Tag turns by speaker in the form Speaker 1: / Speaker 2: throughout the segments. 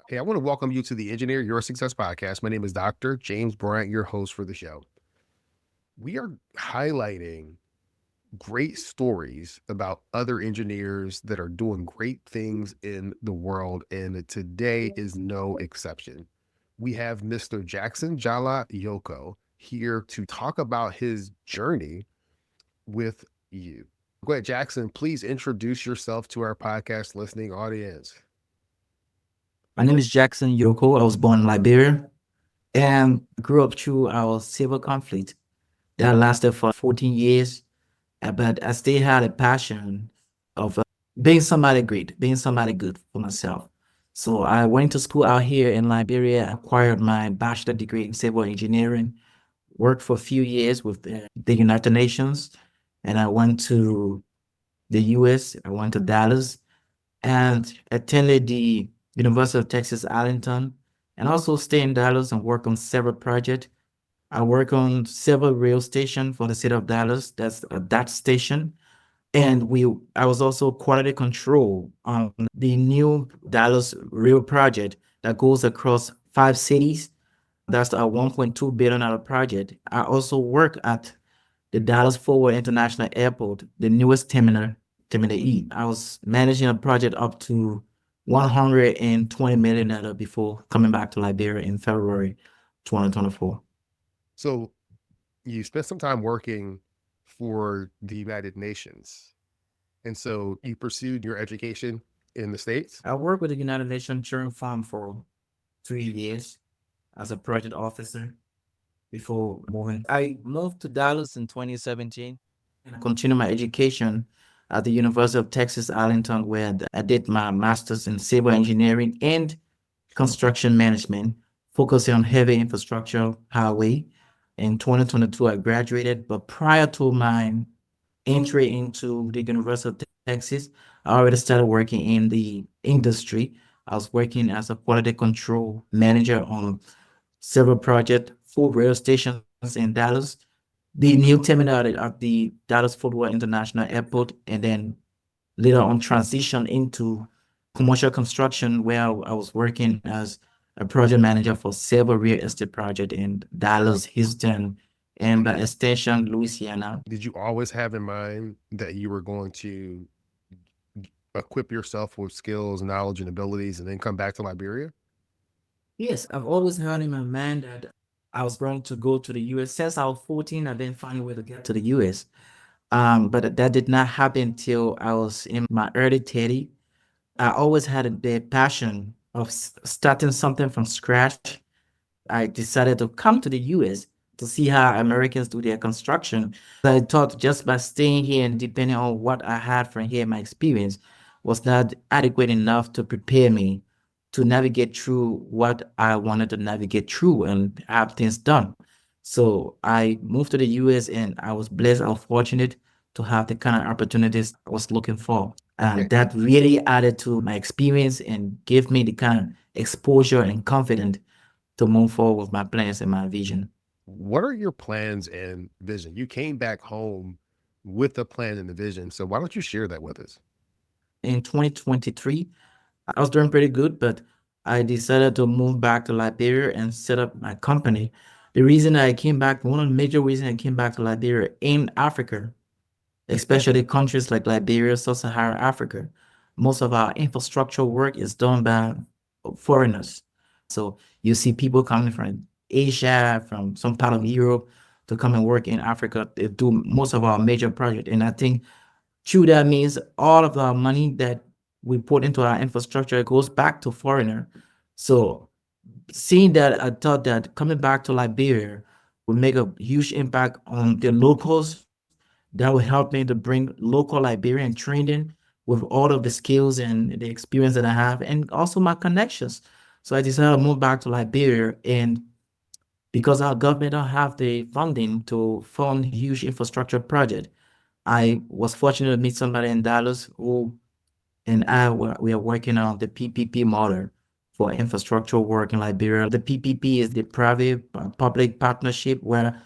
Speaker 1: Hey, I want to welcome you to the Engineer Your Success podcast. My name is Dr. James Bryant, your host for the show. We are highlighting great stories about other engineers that are doing great things in the world, and today is no exception. We have Mr. Jackson Jallah Yoko here to talk about his journey with you. Go ahead, Jackson. Please introduce yourself to our podcast listening audience.
Speaker 2: My name is Jackson Yoko. I was born in Liberia and grew up through our civil conflict that lasted for 14 years. But I still had a passion of being somebody great, being somebody good for myself. So I went to school out here in Liberia, acquired my bachelor degree in civil engineering, worked for a few years with the United Nations, and I went to the US. I went to Dallas and attended the University of Texas Arlington, and also stay in Dallas and work on several projects. I work on several rail stations for the city of Dallas. That's that station. And I was also quality control on the new Dallas rail project that goes across 5 cities. That's a $1.2 billion project. I also work at the Dallas Forward International Airport, the newest terminal, Terminal E. I was managing a project up to $120 million before coming back to Liberia in February 2024.
Speaker 1: So, you spent some time working for the United Nations. And so you pursued your education in the States?
Speaker 2: I worked with the United Nations Children Fund for 3 years as a project officer before moving. I moved to Dallas in 2017 and I continued my education at the University of Texas Arlington, where I did my master's in civil engineering and construction management, focusing on heavy infrastructure highway. In 2022, I graduated, but prior to my entry into the University of Texas, I already started working in the industry. I was working as a quality control manager on several projects, 4 rail stations in Dallas, the new terminal at the Dallas Fort Worth International Airport, and then later on transition into commercial construction where I was working as a project manager for several real estate projects in Dallas, Houston, and by extension, Louisiana.
Speaker 1: Did you always have in mind that you were going to equip yourself with skills, knowledge, and abilities and then come back to Liberia?
Speaker 2: Yes, I've always had in my mind that I was going to go to the US. Since I was 14, I didn't find a way to get to the US. But that did not happen till I was in my early 30s. I always had the passion of starting something from scratch. I decided to come to the US to see how Americans do their construction. I thought just by staying here and depending on what I had from here, my experience was not adequate enough to prepare me to navigate through what I wanted to navigate through and have things done. So I moved to the US and I was blessed, I was fortunate to have the kind of opportunities I was looking for.
Speaker 1: Yeah.
Speaker 2: And that really added to my experience and gave me the kind of exposure and confidence to move forward with my plans and my vision.
Speaker 1: What are your plans and vision? You came back home with a plan and a vision. So why don't you share that with us?
Speaker 2: In 2023, I was doing pretty good, but I decided to move back to Liberia and set up my company. The reason I came back, one of the major reasons I came back to Liberia in Africa, especially countries like Liberia, Sub-Saharan Africa, most of our infrastructural work is done by foreigners. So you see people coming from Asia, from some part of Europe to come and work in Africa. They do most of our major projects. And I think true, that means all of our money that we put into our infrastructure goes back to foreigner. So seeing that, I thought that coming back to Liberia would make a huge impact on the locals. That would help me to bring local Liberian training with all of the skills and the experience that I have, and also my connections. So I decided to move back to Liberia, and because our government don't have the funding to fund huge infrastructure project, I was fortunate to meet somebody in Dallas who we are working on the PPP model for infrastructural work in Liberia. The PPP is the private public partnership where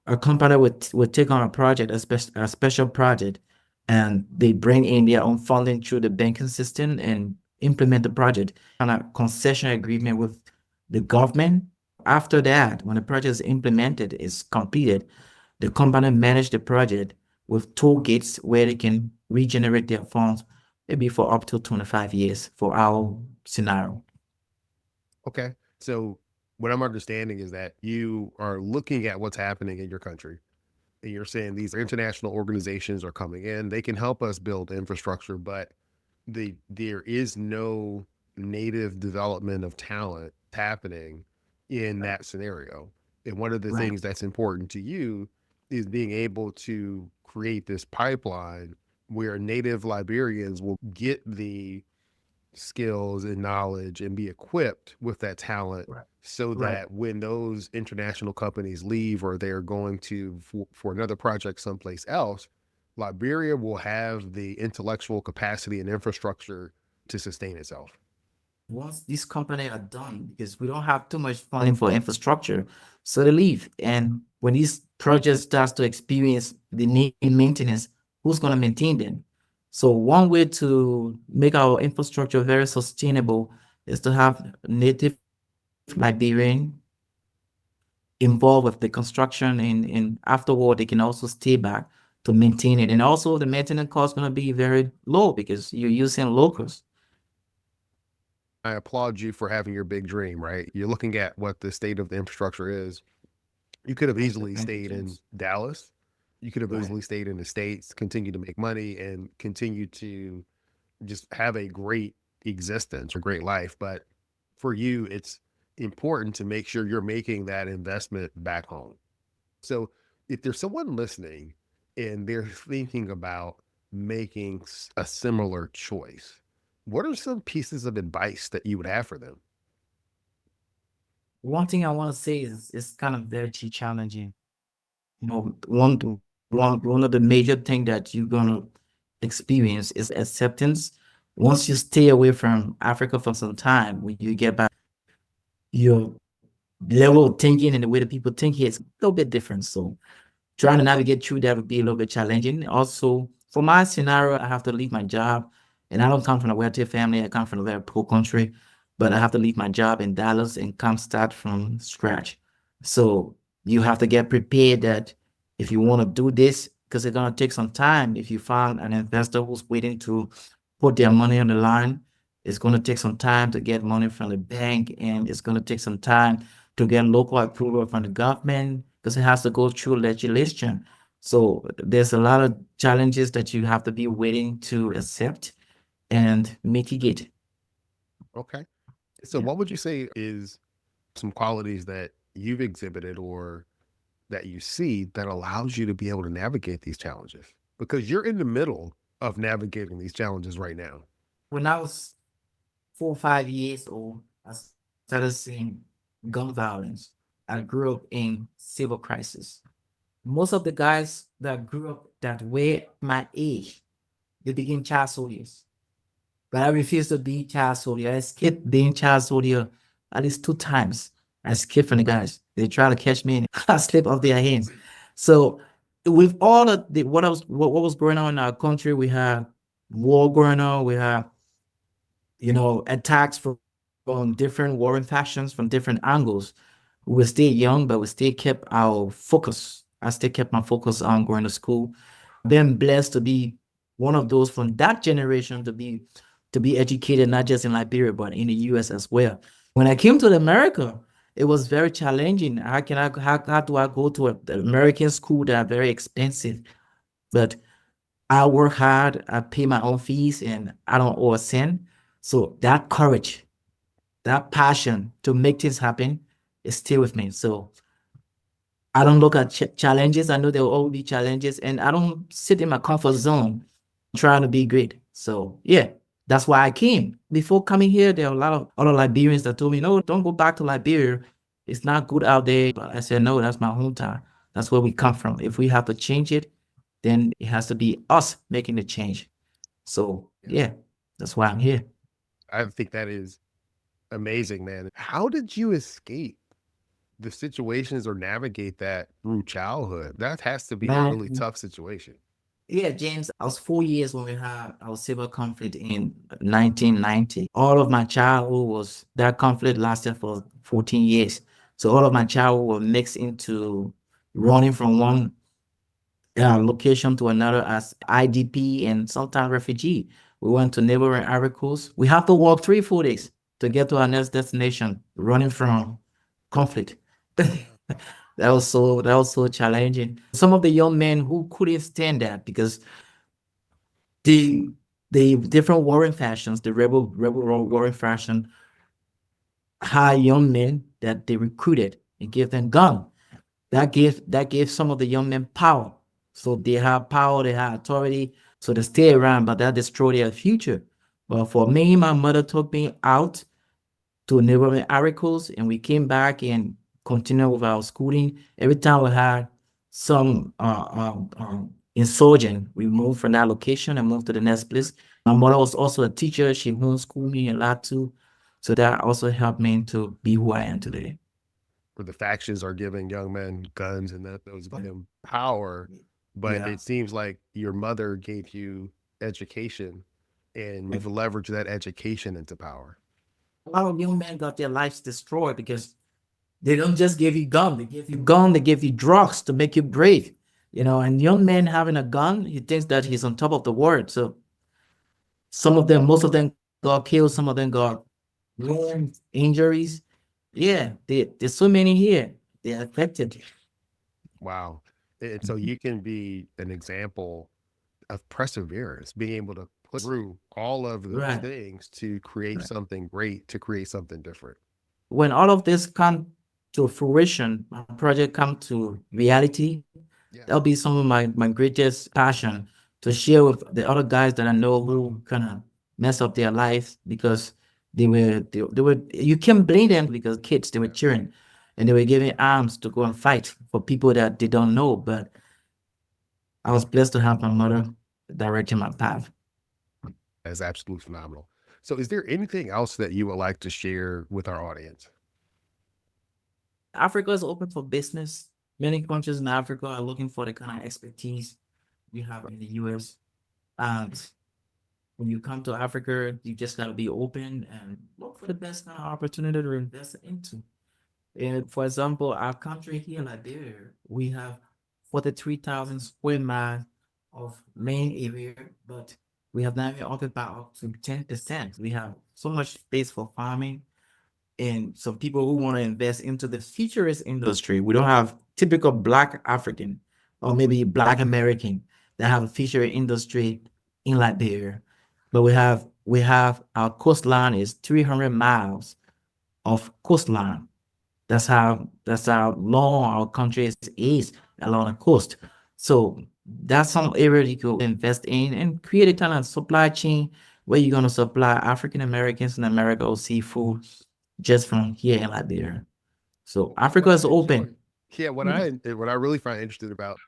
Speaker 2: a company would take on a project, a special project, and they bring in their own funding through the banking system and implement the project on a concession agreement with the government. After that, when the project is implemented, is completed, the company manage the project with toll gates where they can regenerate their funds maybe for up to 25 years for our scenario.
Speaker 1: Okay. So what I'm understanding is that you are looking at what's happening in your country and you're saying these international organizations are coming in, they can help us build infrastructure, but there is no native development of talent happening in that scenario. And one of the
Speaker 2: Right.
Speaker 1: things that's important to you is being able to create this pipeline where native Liberians will get the skills and knowledge and be equipped with that talent
Speaker 2: Right.
Speaker 1: so
Speaker 2: Right.
Speaker 1: that when those international companies leave or they're going to for another project someplace else, Liberia will have the intellectual capacity and infrastructure to sustain itself.
Speaker 2: Once these companies are done, because we don't have too much funding for infrastructure, so they leave. And when these projects starts to experience the need maintenance, who's going to maintain them? So one way to make our infrastructure very sustainable is to have native Liberian involved with the construction, and afterward they can also stay back to maintain it. And also the maintenance cost is going to be very low because you're using locals.
Speaker 1: I applaud you for having your big dream, right? You're looking at what the state of the infrastructure is. You could have
Speaker 2: Thank you.
Speaker 1: easily
Speaker 2: Thank you,
Speaker 1: stayed in
Speaker 2: James.
Speaker 1: Dallas. You could have
Speaker 2: Right.
Speaker 1: easily stayed in the States, continue to make money and continue to just have a great existence or great life. But for you, it's important to make sure you're making that investment back home. So if there's someone listening and they're thinking about making a similar choice, what are some pieces of advice that you would have for them?
Speaker 2: One thing I want to say is it's kind of very challenging. You know, one of the major thing that you're gonna experience is acceptance. Once you stay away from Africa for some time, when you get back, your level of thinking and the way that people think here is a little bit different. So trying to navigate through that would be a little bit challenging. Also, for my scenario, I have to leave my job, and I don't come from a wealthy family. I come from a very poor country, but I have to leave my job in Dallas and come start from scratch. So you have to get prepared that if you want to do this, because it's gonna take some time. If you find an investor who's waiting to put their money on the line, it's gonna take some time to get money from the bank, and it's gonna take some time to get local approval from the government because it has to go through legislation. So there's a lot of challenges that you have to be willing to accept and mitigate.
Speaker 1: Okay. So
Speaker 2: Yeah.
Speaker 1: what would you say is some qualities that you've exhibited or that you see that allows you to be able to navigate these challenges? Because you're in the middle of navigating these challenges right now.
Speaker 2: When I was 4 or 5 years old, I started seeing gun violence. I grew up in civil crisis. Most of the guys that grew up that way, my age, they became child soldiers. But I refused to be child soldier. I escaped being child soldier at least 2 times. I escaped from the guys. They try to catch me and I slip off their hands. So with all of the what was going on in our country, we had war going on, we had attacks from different warring factions from different angles. We were still young, but we still kept our focus. I still kept my focus on going to school. Been blessed to be one of those from that generation to be educated not just in Liberia but in the US as well. When I came to America, it was very challenging. How do I go to an American school that are very expensive? But I work hard, I pay my own fees, and I don't owe a cent. So that courage, that passion to make things happen is still with me. So I don't look at challenges. I know there will always be challenges, and I don't sit in my comfort zone trying to be great. So yeah, that's why I came. Before coming here, there are a lot of other Liberians that told me, "No, don't go back to Liberia. It's not good out there." But I said, "No, that's my hometown. That's where we come from. If we have to change it, then it has to be us making the change." So
Speaker 1: Yeah.
Speaker 2: yeah, that's why I'm here.
Speaker 1: I think that is amazing, man. How did you escape the situations or navigate that through childhood? That has to be a really
Speaker 2: Man,
Speaker 1: tough situation.
Speaker 2: Yeah, James, I was 4 years when we had our civil conflict in 1990. All of my childhood was that conflict lasted for 14 years. So all of my childhood was mixed into running from one location to another as IDP and sometimes refugee. We went to neighboring Ivory Coast. We have to walk 3 4 days to get to our next destination, running from conflict. That was so challenging. Some of the young men who couldn't stand that because the the different warring factions, the rebel warring faction, had young men that they recruited and gave them gun. That gave some of the young men power. So they have power, they have authority, so they stay around, but that destroyed their future. But for me, my mother took me out to neighboring articles, and we came back and continued with our schooling. Every time we had some insurgent, we moved from that location and moved to the next place. My mother was also a teacher. She homeschooled me a lot too. So that also helped me to be who I am today.
Speaker 1: Where the factions are giving young men guns and that those give them power. But
Speaker 2: Yeah.
Speaker 1: it seems like your mother gave you education and you've leveraged that education into power.
Speaker 2: A lot of young men got their lives destroyed because they don't just give you gun, they give you gun, they give you drugs to make you brave. And young man having a gun, he thinks that he's on top of the world. So most of them got killed, some of them got wounds, injuries. Yeah, there's so many here. They're affected.
Speaker 1: Wow. And so you can be an example of perseverance, being able to put through all of those
Speaker 2: Right.
Speaker 1: things to create
Speaker 2: Right.
Speaker 1: something great, to create something different.
Speaker 2: When all of this come to fruition, my project come to reality,
Speaker 1: Yeah.
Speaker 2: that'll be some of my greatest passion to share with the other guys that I know who kind of mess up their lives because they were you can't blame them because kids they were cheering and they were giving arms to go and fight for people that they don't know. But I was blessed to have my mother directing my path.
Speaker 1: That's absolutely phenomenal. So is there anything else that you would like to share with our audience?
Speaker 2: Africa is open for business. Many countries in Africa are looking for the kind of expertise we have in the US. And when you come to Africa, you just gotta be open and look for the best kind of opportunity to invest into. And for example, our country here, Liberia, we have 43,000 square miles of main area, but we have not even occupied up to 10%. We have so much space for farming and some people who want to invest into the futurist industry. We don't have typical Black African or maybe Black American that have a future industry in Liberia. But we have our coastline is 300 miles of coastline. That's how long our country is along the coast. So that's some area you could invest in and create a kind of supply chain where you're gonna supply African Americans in America or seafood just from here and like there. So Africa
Speaker 1: What
Speaker 2: is
Speaker 1: I enjoy,
Speaker 2: open.
Speaker 1: yeah,
Speaker 2: Yeah.
Speaker 1: what I really find interested about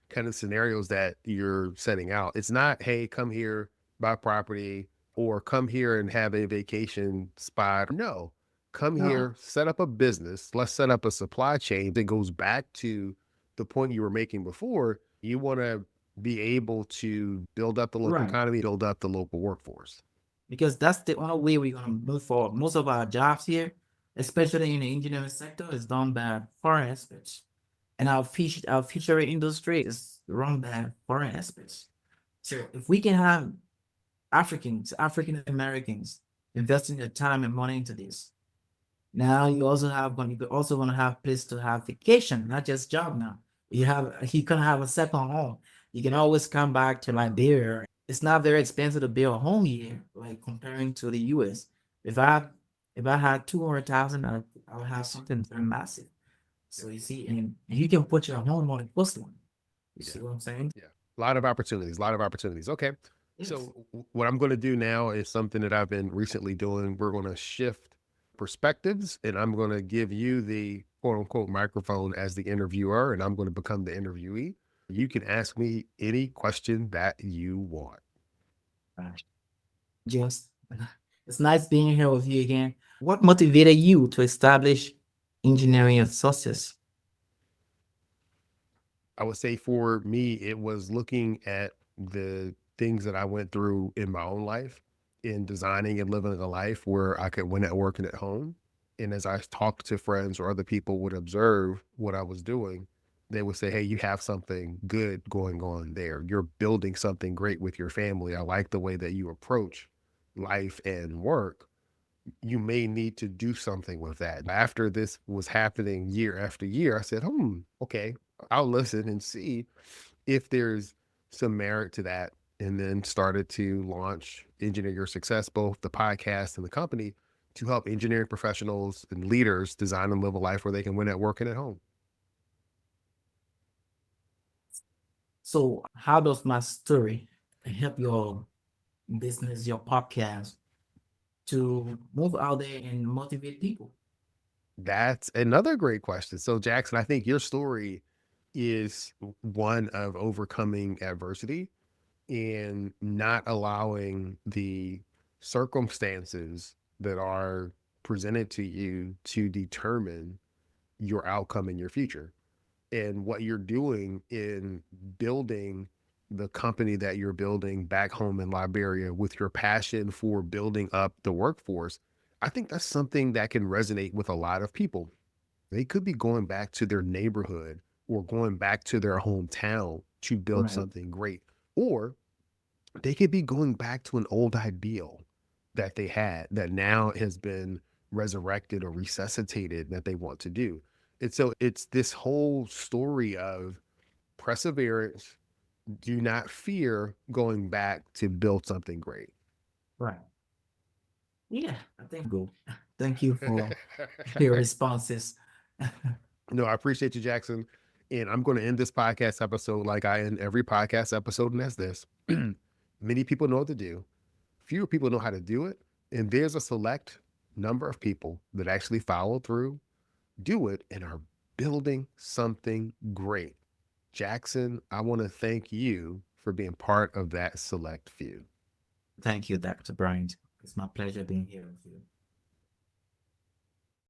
Speaker 1: kind of scenarios that you're setting out, it's not, hey, come here, buy property, or come here and have a vacation spot. No, come
Speaker 2: No.
Speaker 1: here, set up a business. Let's set up a supply chain that goes back to the point you were making before. You want to be able to build up the local
Speaker 2: Right.
Speaker 1: economy, build up the local workforce.
Speaker 2: Because that's the only way we're gonna move forward. Most of our jobs here, especially in the engineering sector, is done by foreign experts. And our future industry is run by foreign experts. So if we can have Africans, African Americans investing their time and money into this, now you also gonna have place to have vacation, not just job now. You gonna have a second home. You can always come back to Liberia. It's not very expensive to build a home here, like comparing to the US. If I if I had 200,000, I would have something very massive. So you see, and you can put your home on the coastline. You
Speaker 1: Yeah.
Speaker 2: see what I'm saying?
Speaker 1: Yeah. A lot of opportunities, a lot of opportunities. Okay.
Speaker 2: Yes.
Speaker 1: So, what I'm going to do now is something that I've been recently doing. We're going to shift perspectives, and I'm going to give you the quote unquote microphone as the interviewer, and I'm going to become the interviewee. You can ask me any question that you want.
Speaker 2: Right. Just it's nice being here with you again. What motivated you to establish engineering of success?
Speaker 1: I would say for me, it was looking at the things that I went through in my own life in designing and living a life where I could win at work and at home. And as I talked to friends or other people would observe what I was doing, they would say, "Hey, you have something good going on there. You're building something great with your family. I like the way that you approach life and work. You may need to do something with that." After this was happening year after year, I said, okay, I'll listen and see if there's some merit to that. And then started to launch Engineer Your Success, both the podcast and the company, to help engineering professionals and leaders design and live a life where they can win at work and at home.
Speaker 2: So how does my story help your business, your podcast to move out there and motivate people?
Speaker 1: That's another great question. So, Jackson, I think your story is one of overcoming adversity and not allowing the circumstances that are presented to you to determine your outcome in your future. And what you're doing in building the company that you're building back home in Liberia with your passion for building up the workforce, I think that's something that can resonate with a lot of people. They could be going back to their neighborhood or going back to their hometown to build
Speaker 2: Right.
Speaker 1: something great. Or they could be going back to an old ideal that they had that now has been resurrected or resuscitated that they want to do. And so it's this whole story of perseverance. Do not fear going back to build something great.
Speaker 2: Right. Yeah, I think go. Thank you for your responses.
Speaker 1: No, I appreciate you, Jackson. And I'm going to end this podcast episode like I end every podcast episode, and that's this. Many people know what to do, fewer people know how to do it. And there's a select number of people that actually follow through, do it, and are building something great. Jackson, I want to thank you for being part of that select few.
Speaker 2: Thank you, Dr. Bryant. It's my pleasure being here with you.